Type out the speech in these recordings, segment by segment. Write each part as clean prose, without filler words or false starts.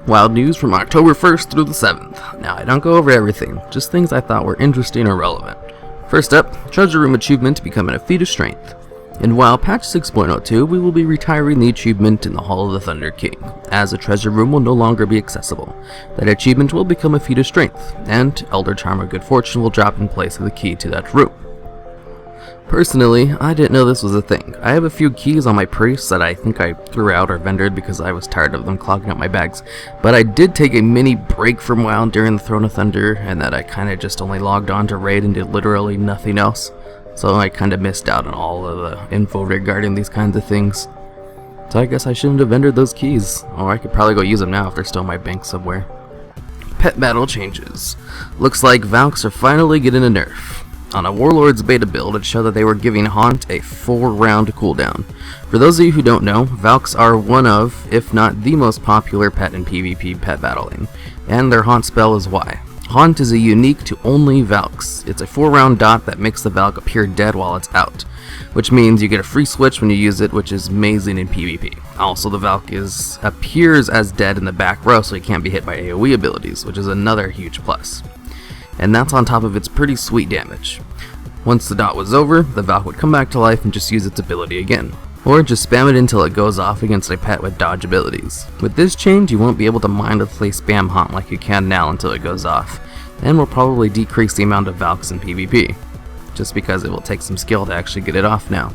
Wild news from October 1st through the 7th. Now, I don't go over everything, just things I thought were interesting or relevant. First up, Treasure Room achievement becoming a feat of strength. And while patch 6.02, we will be retiring the achievement in the Hall of the Thunder King, as a treasure room will no longer be accessible. That achievement will become a feat of strength, and Elder Charm of Good Fortune will drop in place of the key to that room. Personally, I didn't know this was a thing. I have a few keys on my priest that I think I threw out or vendored because I was tired of them clogging up my bags, but I did take a mini break from WoW during the Throne of Thunder, and that I kinda just only logged on to raid and did literally nothing else. So I kinda missed out on all of the info regarding these kinds of things. So I guess I shouldn't have vendored those keys, or I could probably go use them now if they're still in my bank somewhere. Pet battle changes. Looks like valks are finally getting a nerf. On a Warlords beta build, it showed that they were giving Haunt a 4-round cooldown. For those of you who don't know, valks are one of, if not the most popular pet in PvP pet battling, and their Haunt spell is why. Haunt is a unique to only valks. It's a 4-round dot that makes the valk appear dead while it's out, which means you get a free switch when you use it, which is amazing in PvP. Also, the valk appears as dead in the back row, so it can't be hit by AoE abilities, which is another huge plus. And that's on top of its pretty sweet damage. Once the dot was over, the valk would come back to life and just use its ability again. Or just spam it until it goes off against a pet with dodge abilities. With this change, you won't be able to mindlessly spam Haunt like you can now until it goes off, and will probably decrease the amount of valks in PvP, just because it will take some skill to actually get it off now.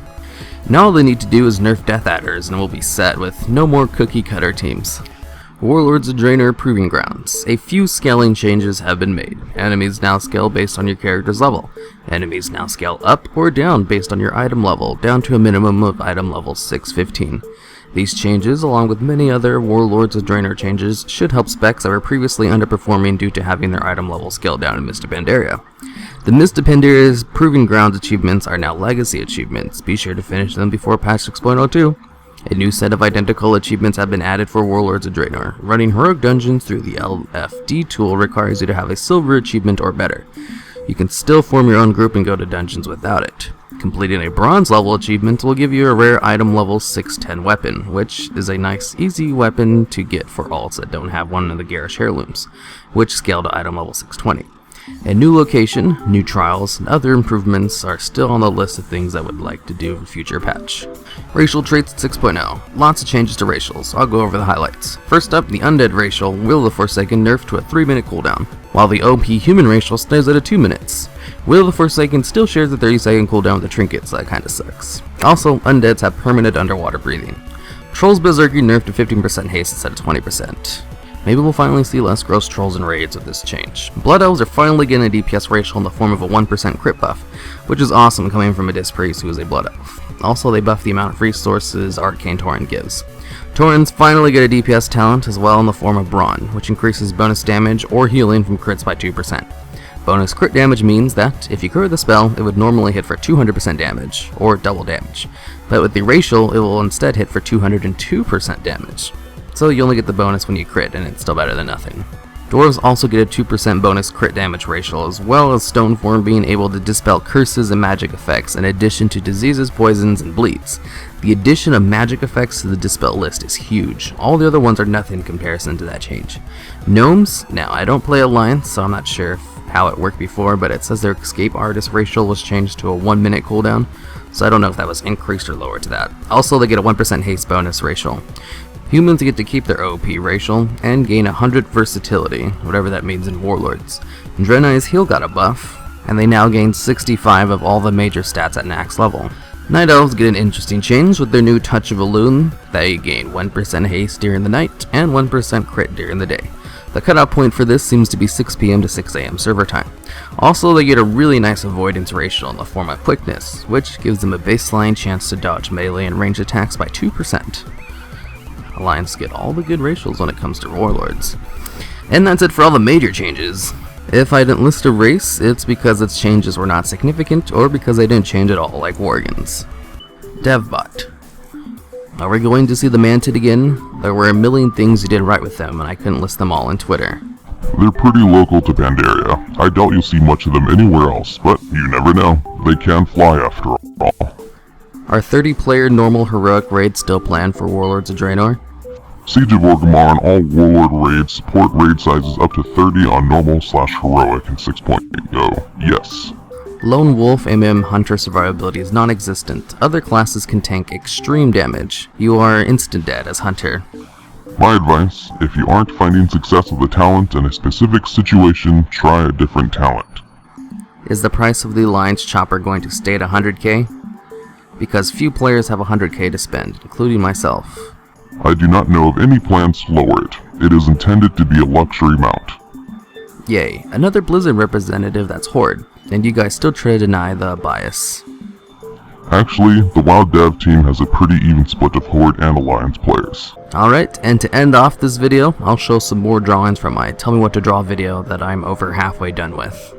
Now all they need to do is nerf Death Adders and we'll be set with no more cookie cutter teams. Warlords of Draenor Proving Grounds. A few scaling changes have been made. Enemies now scale based on your character's level. Enemies now scale up or down based on your item level, down to a minimum of item level 615. These changes, along with many other Warlords of Draenor changes, should help specs that were previously underperforming due to having their item level scaled down in Mist of Pandaria. The Mist of Pandaria's Proving Grounds achievements are now legacy achievements. Be sure to finish them before patch 6.02. A new set of identical achievements have been added for Warlords of Draenor. Running heroic dungeons through the LFD tool requires you to have a silver achievement or better. You can still form your own group and go to dungeons without it. Completing a bronze level achievement will give you a rare item level 610 weapon, which is a nice easy weapon to get for alts that don't have one of the garish heirlooms, which scale to item level 620. A new location, new trials, and other improvements are still on the list of things I would like to do in future patch. Racial traits at 6.0. Lots of changes to racials. I'll go over the highlights. First up, the Undead racial, Will of the Forsaken, nerfed to a 3-minute cooldown, while the OP Human racial stays at a 2 minutes. Will of the Forsaken still shares a 30-second cooldown with the trinket, so that kinda sucks. Also, Undeads have permanent underwater breathing. Trolls Berserker nerfed to 15% haste instead of 20%. Maybe we'll finally see less gross trolls and raids with this change. Blood Elves are finally getting a DPS racial in the form of a 1% crit buff, which is awesome coming from a Disc Priest who is a Blood Elf. Also, they buff the amount of resources Arcane Tauren gives. Taurens finally get a DPS talent as well in the form of Brawn, which increases bonus damage or healing from crits by 2%. Bonus crit damage means that, if you crit the spell, it would normally hit for 200% damage, or double damage, but with the racial, it will instead hit for 202% damage. So you only get the bonus when you crit, and it's still better than nothing. Dwarves also get a 2% bonus crit damage racial, as well as Stoneform being able to dispel curses and magic effects, in addition to diseases, poisons, and bleeds. The addition of magic effects to the dispel list is huge. All the other ones are nothing in comparison to that change. Gnomes, now I don't play Alliance, so I'm not sure how it worked before, but it says their Escape Artist racial was changed to a 1-minute cooldown, so I don't know if that was increased or lowered to that. Also, they get a 1% haste bonus racial. Humans get to keep their OP racial, and gain 100 versatility, whatever that means in Warlords. Draenor's heal got a buff, and they now gain 65 of all the major stats at max level. Night Elves get an interesting change with their new Touch of Elune. They gain 1% haste during the night, and 1% crit during the day. The cutoff point for this seems to be 6 PM to 6 AM server time. Also, they get a really nice avoidance racial in the form of quickness, which gives them a baseline chance to dodge melee and range attacks by 2%. Alliance get all the good racials when it comes to Warlords. And that's it for all the major changes. If I didn't list a race, it's because its changes were not significant, or because I didn't change at all, like Worgens. DevBot. Are we going to see the Mantid again? There were a million things you did right with them, and I couldn't list them all on Twitter. They're pretty local to Pandaria. I doubt you'll see much of them anywhere else, but you never know. They can fly after all. Are 30-player normal heroic raids still planned for Warlords of Draenor? Siege of Orgrimmar on all Warlord raids, support raid sizes up to 30 on normal/heroic and 6.0. Yes. Lone Wolf MM Hunter survivability is non-existent. Other classes can tank extreme damage. You are instant dead as Hunter. My advice, if you aren't finding success with a talent in a specific situation, try a different talent. Is the price of the Alliance Chopper going to stay at 100k? Because few players have 100k to spend, including myself. I do not know of any plans to lower it. It is intended to be a luxury mount. Yay, another Blizzard representative that's Horde, and you guys still try to deny the bias. Actually, the WoW dev team has a pretty even split of Horde and Alliance players. Alright, and to end off this video, I'll show some more drawings from my Tell Me What to Draw video that I'm over halfway done with.